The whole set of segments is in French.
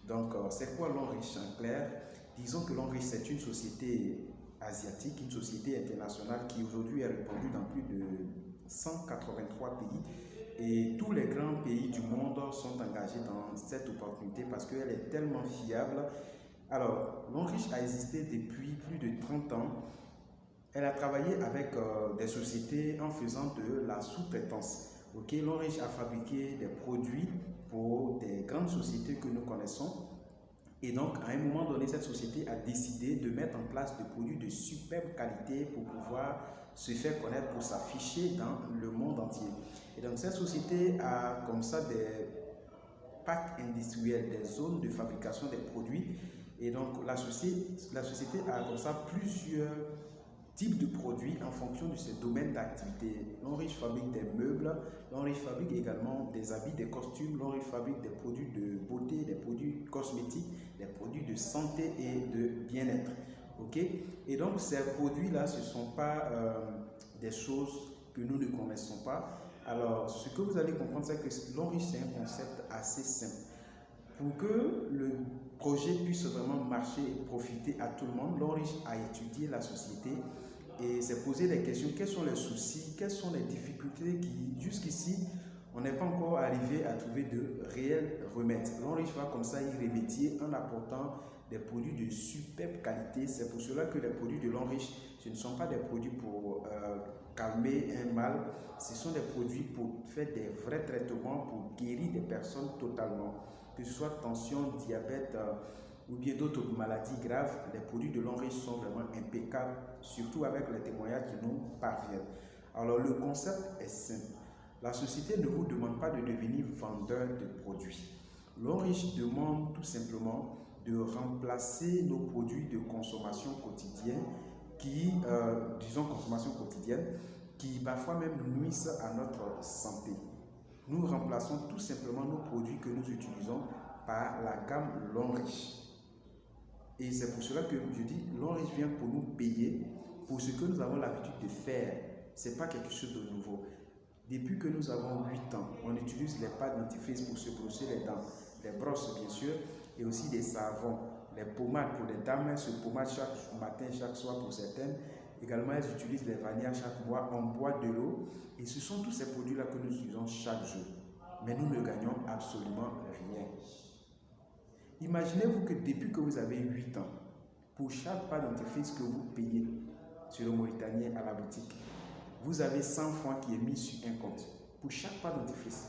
Donc, c'est quoi Longrich en clair? Disons que Longrich, c'est une société asiatique, une société internationale qui aujourd'hui est répandue dans plus de 183 pays. Et tous les grands pays du monde sont engagés dans cette opportunité parce qu'elle est tellement fiable. Alors, Longrich a existé depuis plus de 30 ans. Elle a travaillé avec des sociétés en faisant de la sous-traitance. Okay? Longrich a fabriqué des produits pour des grandes sociétés que nous connaissons. Et donc, à un moment donné, cette société a décidé de mettre en place des produits de superbe qualité pour pouvoir se faire connaître, pour s'afficher dans le monde entier. Et donc, cette société a comme ça des parcs industriels, des zones de fabrication des produits. Et donc, la société a comme ça plusieurs types de produits en fonction de ses domaines d'activité. Longrich fabrique des meubles, Longrich fabrique également des habits, des costumes, Longrich fabrique des produits de beauté, des produits cosmétiques, des produits de santé et de bien-être. Okay? Et donc ces produits-là, ce ne sont pas des choses que nous ne connaissons pas. Alors ce que vous allez comprendre, c'est que Longrich, c'est un concept assez simple. Pour que le projet puisse vraiment marcher et profiter à tout le monde, Longrich a étudié la société et s'est posé des questions. Quels sont les soucis, quelles sont les difficultés qui, jusqu'ici, on n'est pas encore arrivé à trouver de réels remèdes. Longrich va comme ça y remédier en apportant des produits de superbe qualité. C'est pour cela que les produits de Longrich, ce ne sont pas des produits pour calmer un mal, ce sont des produits pour faire des vrais traitements, pour guérir des personnes totalement. Que ce soit tension, diabète ou bien d'autres maladies graves, les produits de Longrich sont vraiment impeccables, surtout avec les témoignages qui nous parviennent. Alors le concept est simple. La société ne vous demande pas de devenir vendeur de produits. Longrich demande tout simplement de remplacer nos produits de consommation quotidienne qui parfois même nuisent à notre santé. Nous remplaçons tout simplement nos produits que nous utilisons par la gamme Longrich. Et c'est pour cela que je dis, Longrich vient pour nous payer pour ce que nous avons l'habitude de faire. Ce n'est pas quelque chose de nouveau. Depuis que nous avons 8 ans, on utilise les pâtes dentifrice pour se brosser les dents, les brosses bien sûr, et aussi des savons, les pommades pour les dames, se pommadent chaque matin, chaque soir pour certaines. Également, elles utilisent les vanilles chaque mois, on boit de l'eau. Et ce sont tous ces produits-là que nous utilisons chaque jour. Mais nous ne gagnons absolument rien. Imaginez-vous que depuis que vous avez 8 ans, pour chaque pâte dentifrice que vous payez sur le Mauritanien à la boutique, vous avez 100 francs qui est mis sur un compte. Pour chaque pâte dentifrice.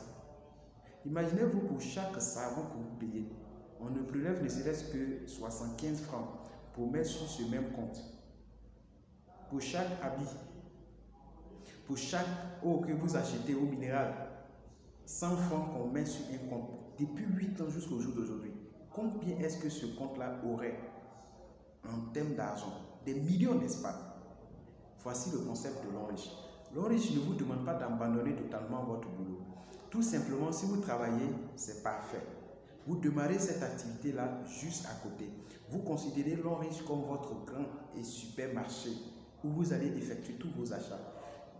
Imaginez-vous pour chaque savon que vous payez, on ne prélève ne serait-ce que 75 francs pour mettre sur ce même compte. Pour chaque habit, pour chaque eau que vous achetez, eau minérale, 100 francs qu'on met sur un compte. Depuis 8 ans jusqu'au jour d'aujourd'hui, combien est-ce que ce compte-là aurait en termes d'argent? Des millions, n'est-ce pas? Voici le concept de Longrich. Longrich ne vous demande pas d'abandonner totalement votre boulot. Tout simplement, si vous travaillez, c'est parfait. Vous démarrez cette activité-là juste à côté. Vous considérez Longrich comme votre grand et supermarché où vous allez effectuer tous vos achats.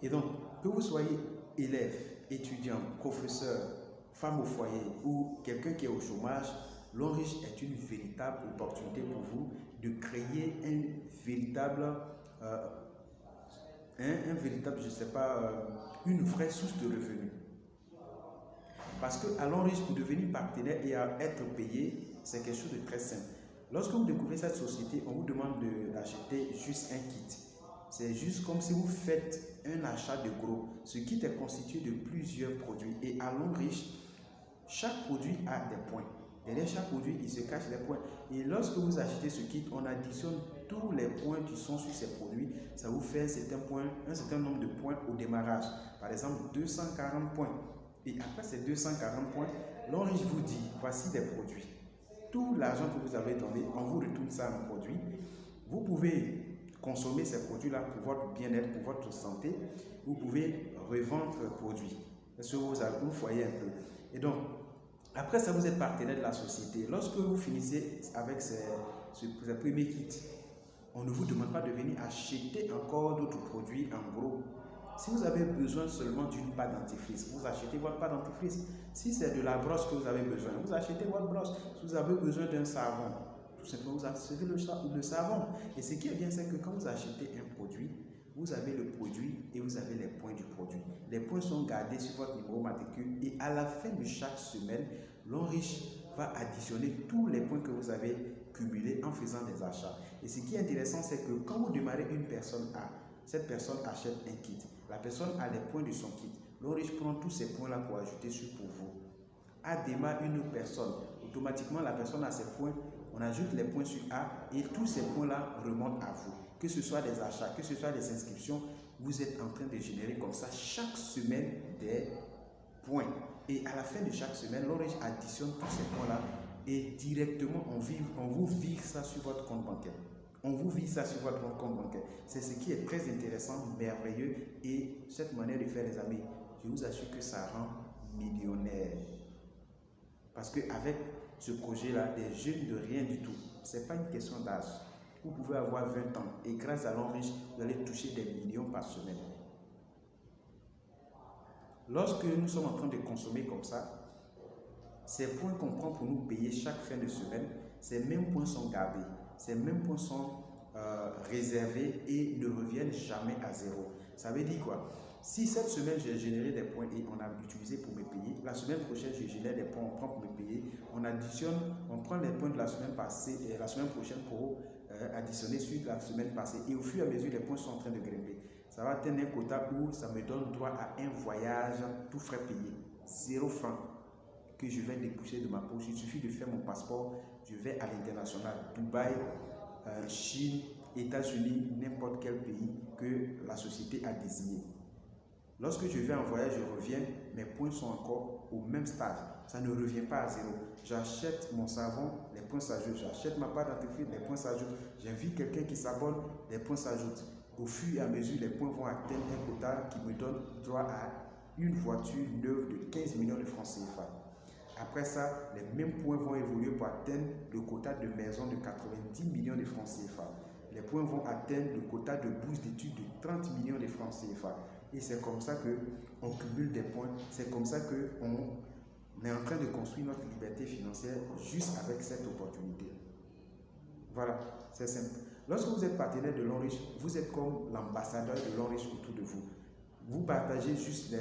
Et donc, que vous soyez élève, étudiant, professeur, femme au foyer ou quelqu'un qui est au chômage, Longrich est une véritable opportunité pour vous de créer une vraie source de revenus. Parce qu'à Longrich, pour devenir partenaire et à être payé, c'est quelque chose de très simple. Lorsque vous découvrez cette société, on vous demande d'acheter juste un kit. C'est juste comme si vous faites un achat de gros. Ce kit est constitué de plusieurs produits. Et à Longrich, chaque produit a des points. Derrière chaque produit, il se cache les points. Et lorsque vous achetez ce kit, on additionne tous les points qui sont sur ces produits. Ça vous fait un certain nombre de points au démarrage. Par exemple, 240 points. Et après ces 240 points, Longrich vous dit, voici des produits. Tout l'argent que vous avez donné, on vous retourne ça en produit. Vous pouvez consommer ces produits-là pour votre bien-être, pour votre santé. Vous pouvez revendre les produits. Est-ce que vous voyez un peu? Et donc, après ça, vous êtes partenaire de la société. Lorsque vous finissez avec ces premiers kits, on ne vous demande pas de venir acheter encore d'autres produits en gros. Si vous avez besoin seulement d'une pâte dentifrice, vous achetez votre pâte dentifrice. Si c'est de la brosse que vous avez besoin, vous achetez votre brosse. Si vous avez besoin d'un savon, tout simplement vous achetez le savon. Et ce qui est bien, c'est que quand vous achetez un produit, vous avez le produit et vous avez les points du produit. Les points sont gardés sur votre numéro matricule et à la fin de chaque semaine, l'Onriche va additionner tous les points que vous avez cumulés en faisant des achats. Et ce qui est intéressant, c'est que quand vous démarrez une personne A, cette personne achète un kit. La personne a les points de son kit. L'Onriche prend tous ces points-là pour ajouter sur pour vous. A démarre une autre personne. Automatiquement, la personne a ses points. On ajoute les points sur A et tous ces points-là remontent à vous. Que ce soit des achats, que ce soit des inscriptions, vous êtes en train de générer comme ça chaque semaine des points. Et à la fin de chaque semaine, l'Onriche additionne tous ces points-là et directement, on vous vire ça sur votre compte bancaire. On vous vire ça sur votre compte bancaire. C'est ce qui est très intéressant, merveilleux. Et cette manière de faire, les amis, je vous assure que ça rend millionnaire. Parce qu'avec ce projet-là, des jeunes de rien du tout, ce n'est pas une question d'âge. Vous pouvez avoir 20 ans et grâce à l'Onriche, vous allez toucher des millions par semaine. Lorsque nous sommes en train de consommer comme ça, ces points qu'on prend pour nous payer chaque fin de semaine, ces mêmes points sont gardés, ces mêmes points sont réservés et ne reviennent jamais à zéro. Ça veut dire quoi? Si cette semaine j'ai généré des points et on a utilisé pour me payer, la semaine prochaine je génère des points, on prend pour me payer, on additionne, on prend les points de la semaine passée et la semaine prochaine pour additionner sur la semaine passée. Et au fur et à mesure, les points sont en train de grimper. Ça va atteindre un quota où ça me donne droit à un voyage tout frais payé, 0 francs que je vais dépousser de ma poche. Il suffit de faire mon passeport, je vais à l'international, Dubaï, Chine, États-Unis, n'importe quel pays que la société a désigné. Lorsque je vais en voyage, je reviens, mes points sont encore au même stade. Ça ne revient pas à zéro. J'achète mon savon, les points s'ajoutent. J'achète ma pâte dentifrice, les points s'ajoutent. J'invite quelqu'un qui s'abonne, les points s'ajoutent. Au fur et à mesure, les points vont atteindre un quota qui me donne droit à une voiture neuve de 15 millions de francs CFA. Après ça, les mêmes points vont évoluer pour atteindre le quota de maison de 90 millions de francs CFA. Les points vont atteindre le quota de bourse d'études de 30 millions de francs CFA. Et c'est comme ça qu'on cumule des points. C'est comme ça qu'on est en train de construire notre liberté financière juste avec cette opportunité. Voilà, c'est simple. Lorsque vous êtes partenaire de l'Onriche, vous êtes comme l'ambassadeur de l'Onriche autour de vous. Vous partagez juste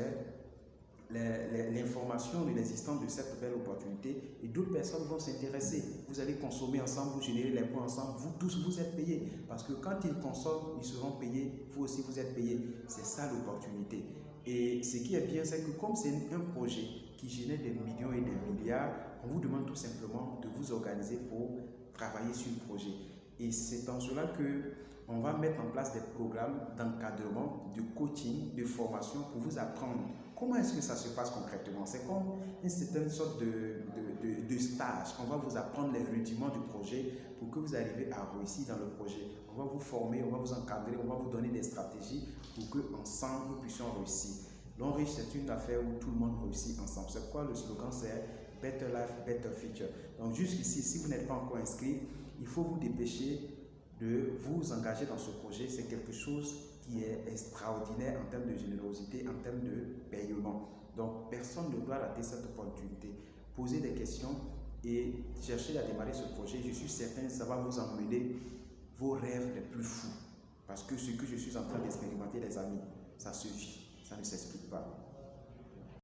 l'information de l'existence de cette belle opportunité et d'autres personnes vont s'intéresser. Vous allez consommer ensemble, vous générez les points ensemble, vous tous vous êtes payés parce que quand ils consomment, ils seront payés, vous aussi vous êtes payés. C'est ça l'opportunité. Et ce qui est bien, c'est que comme c'est un projet qui génère des millions et des milliards, on vous demande tout simplement de vous organiser pour travailler sur le projet. Et c'est en cela que on va mettre en place des programmes d'encadrement, de coaching, de formation pour vous apprendre comment est-ce que ça se passe concrètement. C'est comme une certaine sorte de stage. On va vous apprendre les rudiments du projet pour que vous arriviez à réussir dans le projet. On va vous former, on va vous encadrer, on va vous donner des stratégies pour que ensemble nous puissions réussir. L'Onriche, c'est une affaire où tout le monde réussit ensemble. C'est quoi le slogan? C'est Better Life, Better Future. Donc jusqu'ici, si vous n'êtes pas encore inscrit, il faut vous dépêcher de vous engager dans ce projet. C'est quelque chose qui est extraordinaire en termes de générosité, en termes de paiement. Donc personne ne doit rater cette opportunité. Posez des questions et cherchez à démarrer ce projet. Je suis certain que ça va vous emmener vos rêves les plus fous. Parce que ce que je suis en train d'expérimenter, les amis, ça se vit, ça ne s'explique pas.